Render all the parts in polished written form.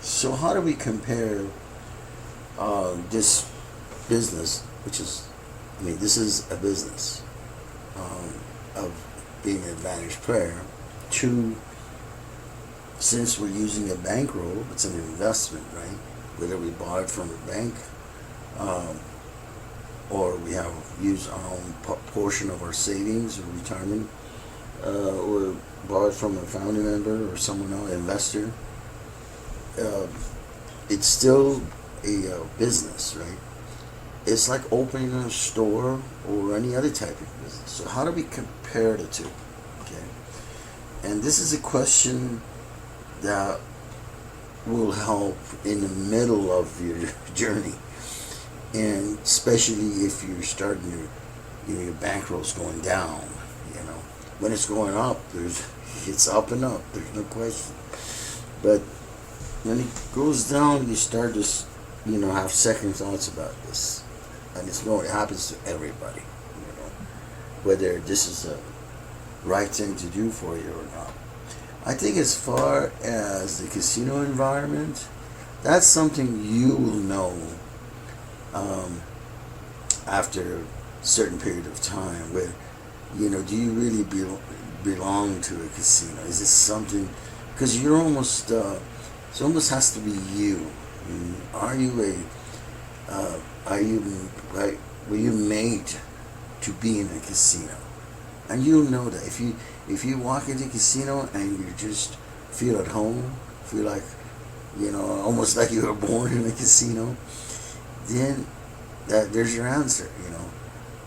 So how do we compare this business, which is, I mean, this is a business of being an advantage player, to, since we're using a bankroll, it's an investment, right? Whether we bought it from a bank um, or we have used our own portion of our savings or retirement, or borrowed from a family member or someone else, investor, uh, it's still a business, right? It's like opening a store or any other type of business. So how do we compare the two? Okay, and this is a question that will help in the middle of your journey, and especially if you're starting your bankroll's going down. You know, when it's going up, it's up and up. There's no question. But when it goes down, you start to have second thoughts about this, and it happens to everybody. Whether this is a right thing to do for you or not. I think as far as the casino environment, that's something you will know after a certain period of time. Where, do you really belong to a casino? Is this something? Because you're almost, it almost has to be you. Are you right? Were you made to be in a casino? And you'll know that if you walk into a casino and you just feel at home, feel like almost like you were born in a casino, then there's your answer.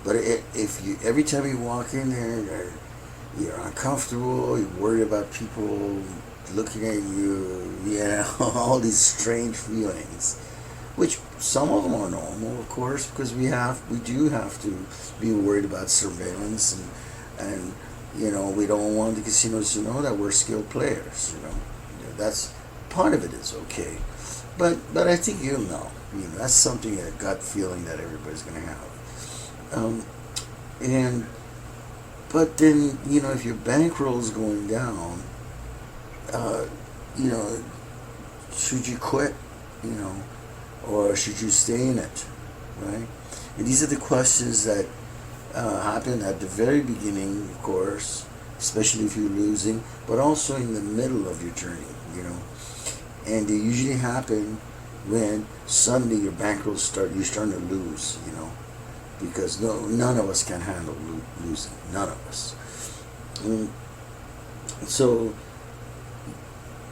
But if you every time you walk in there, you're uncomfortable, you're worried about people looking at you, all these strange feelings, which some of them are normal, of course, because we do have to be worried about surveillance, and we don't want the casinos to know that we're skilled players. That's part of it is okay, but I think you'll know. That's something, a gut feeling that everybody's going to have, and but then if your bankroll is going down, uh, you know, should you quit? Or should you stay in it, right? And these are the questions that happen at the very beginning, of course, especially if you're losing, but also in the middle of your journey, And they usually happen when suddenly your bankroll you're starting to lose, because none of us can handle losing, none of us. So,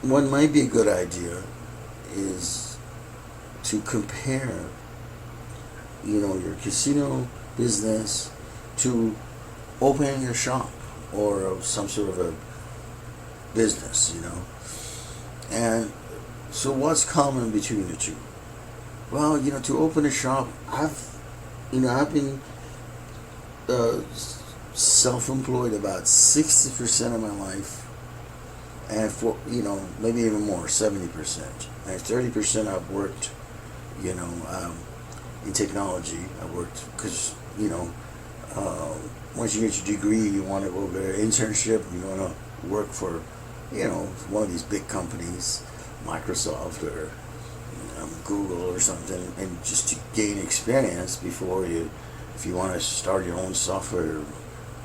what might be a good idea is to compare, your casino business to opening a shop or some sort of a business, And so what's common between the two? Well, to open a shop, I've been self-employed about 60% of my life, and for maybe even more, 70%, and 30% I've worked in technology. I worked because once you get your degree, you want to go get an internship. You want to work for one of these big companies, Microsoft or Google or something, and just to gain experience before if you want to start your own software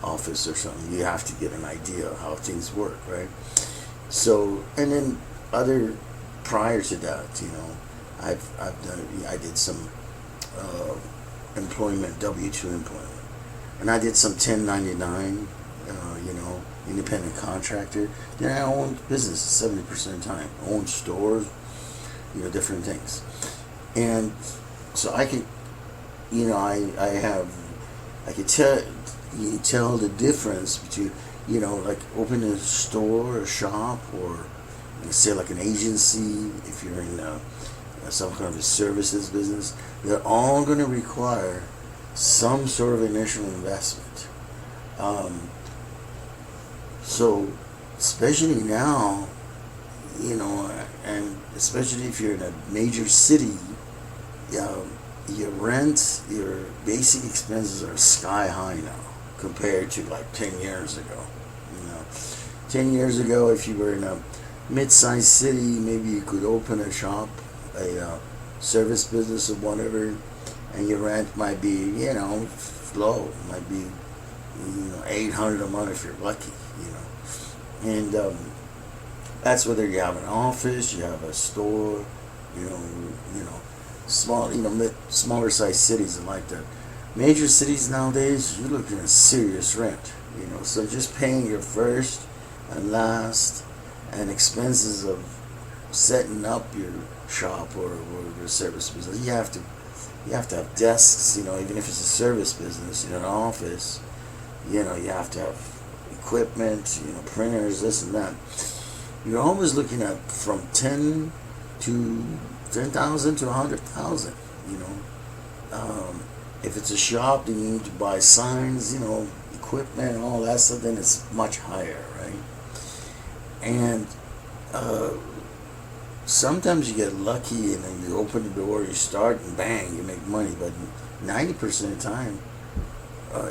office or something, you have to get an idea of how things work, right? So, and then prior to that, I did some employment, W-2 employment, and I did some 1099, independent contractor. Then I owned business 70% of the time, owned stores, different things, and so I could, I could tell the difference between, like opening a store, a shop, or say like an agency. If you're in some kind of a services business, they're all going to require some sort of initial investment. So, especially now, and especially if you're in a major city, your rent, your basic expenses are sky high now compared to like 10 years ago. 10 years ago, if you were in a mid-sized city, maybe you could open a shop, a service business or whatever, and your rent might be, low. It might be, $800 a month if you're lucky, And that's whether you have an office, you have a store, small, smaller sized cities are like that. Major cities nowadays, you're looking at serious rent, So just paying your first and last and expenses of setting up your shop or your service business. You have to have desks, even if it's a service business, an office, you have to have equipment, printers, this and that. You're always looking at from 10,000 to 100,000. If it's a shop, then you need to buy signs, equipment, and all that stuff. Then it's much higher, right? And sometimes you get lucky, and then you open the door, you start, and bang, you make money. But 90% of the time,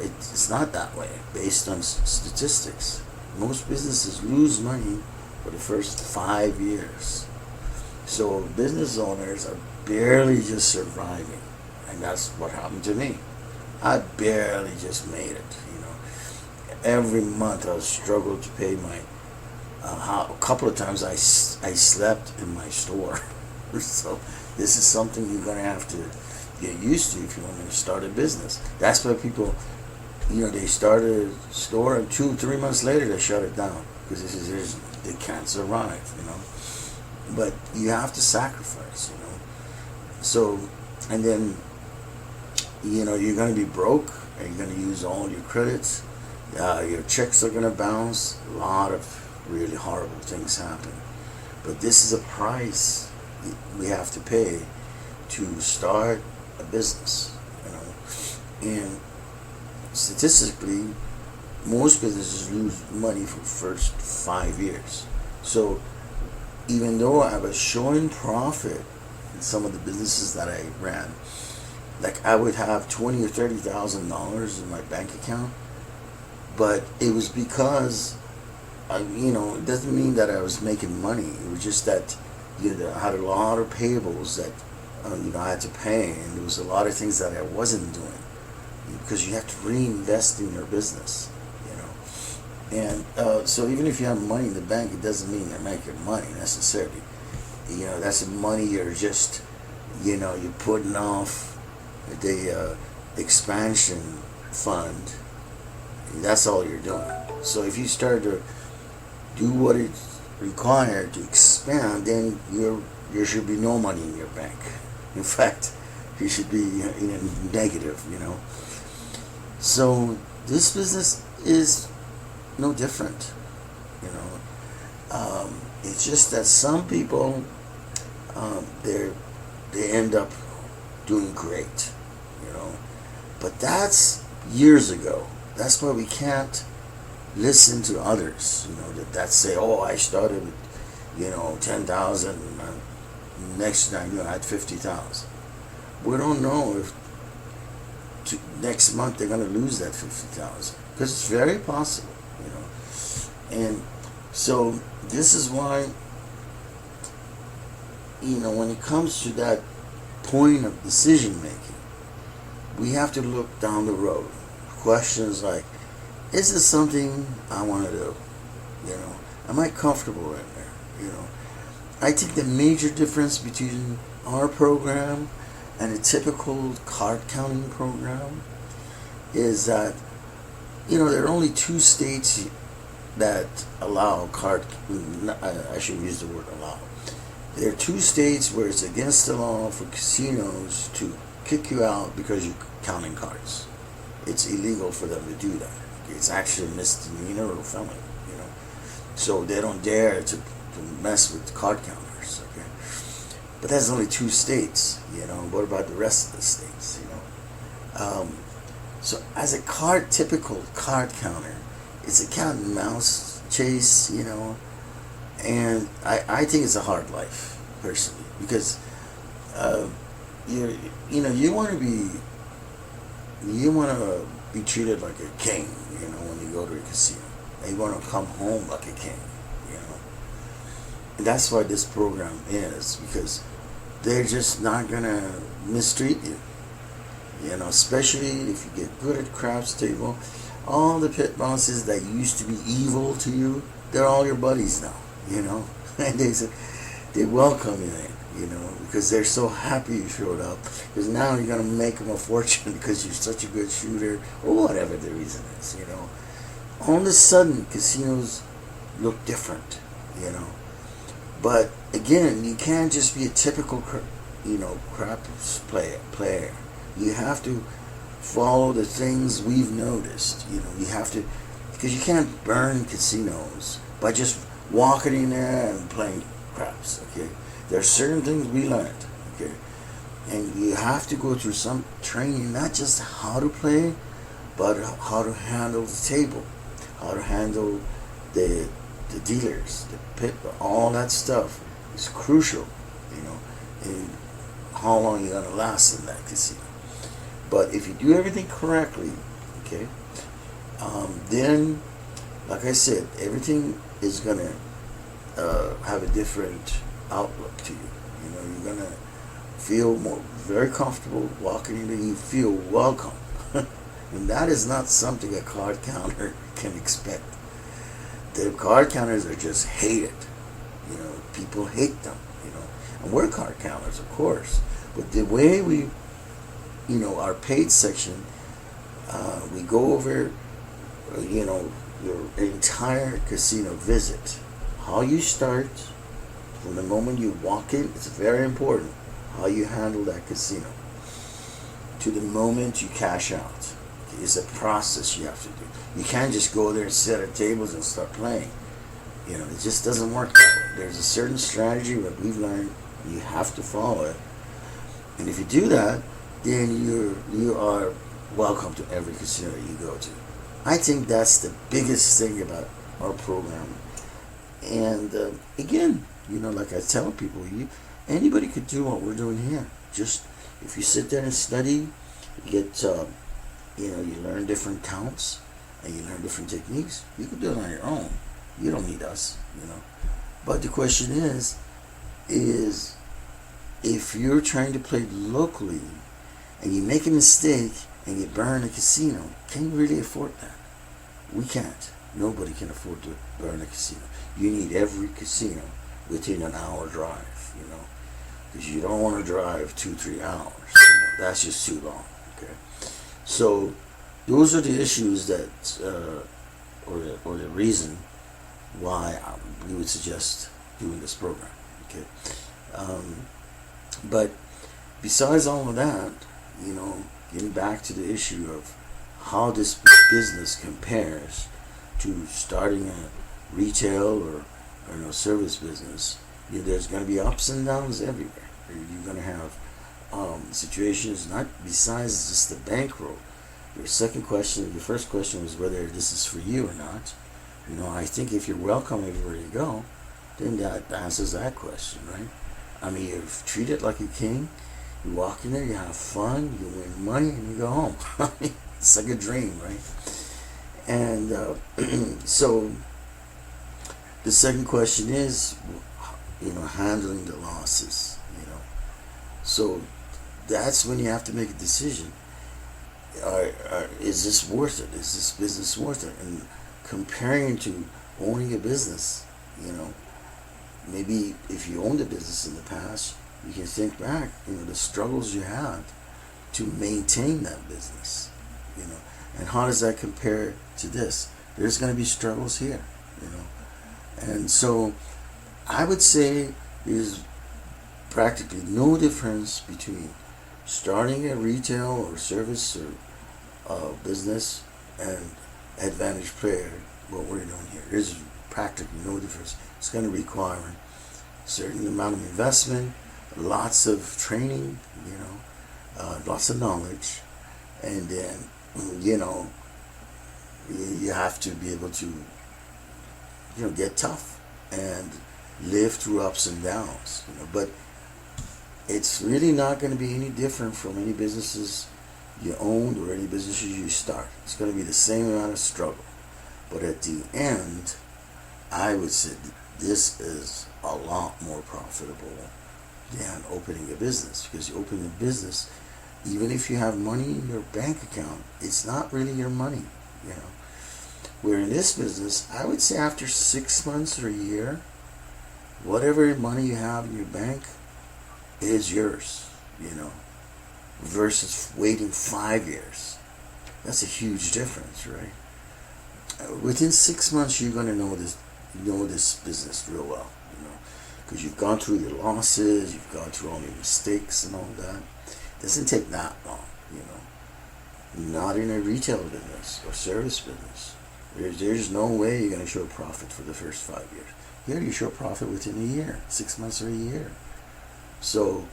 it's not that way. Based on statistics, most businesses lose money for the first 5 years. So business owners are barely just surviving, and that's what happened to me. I barely just made it. Every month I struggled to pay my. A couple of times I slept in my store. So this is something you're gonna have to get used to if you want to start a business. That's why people, they start a store and 2-3 months later they shut it down because they can't survive. But you have to sacrifice. So, and then you're gonna be broke and you're gonna use all your credits. Your checks are gonna bounce. A lot of really horrible things happen. But this is a price we have to pay to start a business. And statistically, most businesses lose money for the first 5 years. So even though I was showing profit in some of the businesses that I ran, like I would have $20,000 or $30,000 in my bank account, but it was because it doesn't mean that I was making money. It was just that I had a lot of payables that I had to pay, and there was a lot of things that I wasn't doing because you have to reinvest in your business. And so even if you have money in the bank, it doesn't mean you're making money necessarily. That's money you're just you're putting off the expansion fund. That's all you're doing. So if you start to do what is required to expand, then there should be no money in your bank. In fact, you should be in a negative. So this business is no different. It's just that some people they end up doing great. But that's years ago. That's why we can't listen to others, that say, oh, I started with, 10,000, next time, I had 50,000. We don't know if next month they're going to lose that 50,000, because it's very possible, And so this is why, when it comes to that point of decision making, we have to look down the road. Questions like, is this something I want to do? Am I comfortable in there? I think the major difference between our program and a typical card counting program is that, there are only 2 states that allow card. I should use the word allow. There are 2 states where it's against the law for casinos to kick you out because you're counting cards. It's illegal for them to do that. It's actually a misdemeanor or felony, So they don't dare to mess with card counters, okay? But that's only 2 states, What about the rest of the states, So as a typical card counter, it's a cat and mouse chase, And I think it's a hard life, personally, because you want to be treated like a king, when you go to a casino. And you want to come home like a king, And that's why this program is, because they're just not gonna mistreat you. You know, especially if you get good at craps table. All the pit bosses that used to be evil to you, they're all your buddies now. You know, and they welcome you in. You know, because they're so happy you showed up. Because now you're gonna make them a fortune because you're such a good shooter, or whatever the reason is. You know, all of a sudden casinos look different. You know, but again, you can't just be a typical, craps player. You have to follow the things we've noticed. You know, you have to, because you can't burn casinos by just walking in there and playing craps. Okay, there are certain things we learned. Okay, and you have to go through some training, not just how to play, but how to handle the table, how to handle the dealers, the pit, all that stuff is crucial. You know, in how long you're gonna last in that casino. But if you do everything correctly, okay, then, like I said, everything is gonna have a different outlook to you. You know, you're gonna feel very comfortable walking in there. You feel welcome, and that is not something a card counter can expect. The card counters are just hated. You know, people hate them. You know, and we're card counters, of course, but the way we, our paid section, we go over, your entire casino visit. How you start, from the moment you walk in, it's very important how you handle that casino. To the moment you cash out, it's a process you have to do. You can't just go there and sit at tables and start playing. You know, it just doesn't work that way. There's a certain strategy that we've learned. You have to follow it, and if you do that, then you are welcome to every casino you go to. I think that's the biggest thing about our program. And again, like I tell people, anybody could do what we're doing here. Just if you sit there and study, you get, you learn different counts and you learn different techniques. You can do it on your own. You don't need us, But the question is if you're trying to play locally and you make a mistake and you burn a casino, can you really afford that? We can't. Nobody can afford to burn a casino. You need every casino within an hour drive, because you don't want to drive 2-3 hours. That's just too long. Okay, so those are the issues that, or the reason why we would suggest doing this program. Okay, but besides all of that, getting back to the issue of how this business compares to starting a retail or service business, there's going to be ups and downs everywhere. You're going to have situations, not besides just the bankroll. Your first question was whether this is for you or not. I think if you're welcome everywhere you go, then that answers that question, right? I mean, you're treated like a king. You walk in there, you have fun, you win money, and you go home. It's like a dream, right? And so the second question is, handling the losses. So that's when you have to make a decision. Is this worth it? Is this business worth it? And comparing to owning a business, maybe if you owned a business in the past, you can think back, the struggles you had to maintain that business, and how does that compare to this? There's going to be struggles here, and so I would say there's practically no difference between starting a retail or service or business and advantage player, what we're doing here. There's practically no difference. It's going to require a certain amount of investment, lots of training, lots of knowledge, and then, you have to be able to, get tough and live through ups and downs, but it's really not going to be any different from any businesses you owned or any businesses you start. It's going to be the same amount of struggle, but at the end, I would say this is a lot more profitable than opening a business, because you open a business, even if you have money in your bank account, it's not really your money, you know. Where in this business, I would say after 6 months or a year, whatever money you have in your bank is yours, you know, versus waiting 5 years. That's a huge difference, right? Within 6 months, you're gonna know this business real well, you know, because you've gone through your losses, you've gone through all your mistakes and all that. It doesn't take that long, you know. Not in a retail business or service business. There's no way you're gonna show profit for the first 5 years. Here, you show profit within a year, 6 months or a year. So,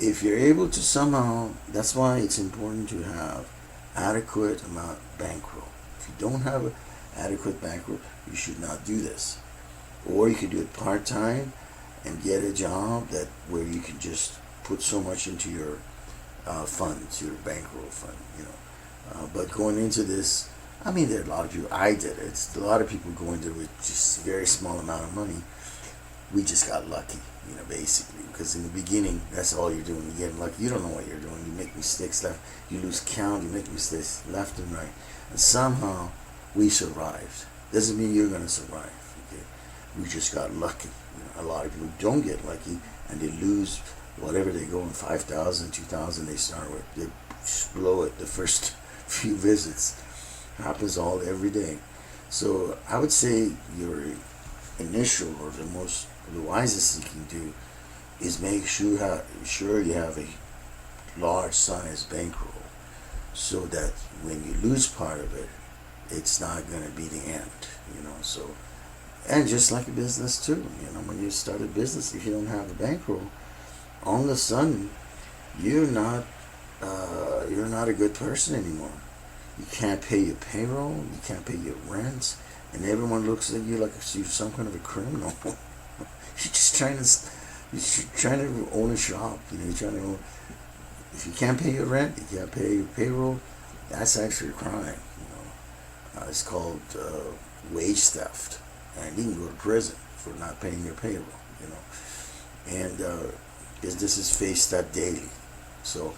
if you're able to somehow, that's why it's important to have adequate amount bankroll. If you don't have an adequate bankroll, you should not do this. Or you could do it part-time and get a job that where you can just put so much into your funds, your bankroll fund, you know. But going into this, I mean, there are a lot of people, I did it. It's a lot of people go into it with just a very small amount of money. We just got lucky, you know, basically, because in the beginning, that's all you're doing. You're getting lucky. You don't know what you're doing. You make mistakes left. You lose count. You make mistakes left and right. And somehow, we survived. Doesn't mean you're going to survive. Okay? We just got lucky. You know, a lot of people don't get lucky, and they lose whatever they go in 5,000, 2,000 they start with. They blow it the first few visits. Happens every day. So I would say your initial or the wisest you can do is make sure you have a large size bankroll, so that when you lose part of it, it's not going to be the end, you know. So, and just like a business too, you know, when you start a business, if you don't have a bankroll, all of a sudden you're not a good person anymore. You can't pay your payroll, you can't pay your rent, and everyone looks at you like you're some kind of a criminal. You're trying to own a shop. You know, you're trying to own. If you can't pay your rent, you can't pay your payroll. That's actually a crime. You know, it's called wage theft, and you can go to prison for not paying your payroll. You know, and businesses face that daily. So,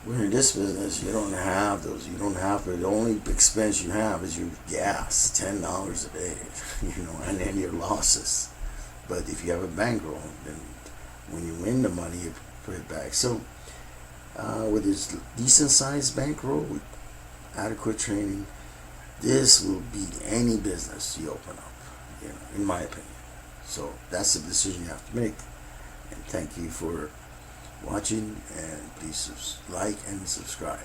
when in this business, you don't have those. You don't have the only expense you have is your gas, $10 a day, you know, and then your losses. But if you have a bankroll, then when you win the money, you put it back. So, with this decent sized bankroll, with adequate training, this will beat any business you open up, you know, in my opinion. So that's the decision you have to make. And thank you for watching, and please like and subscribe.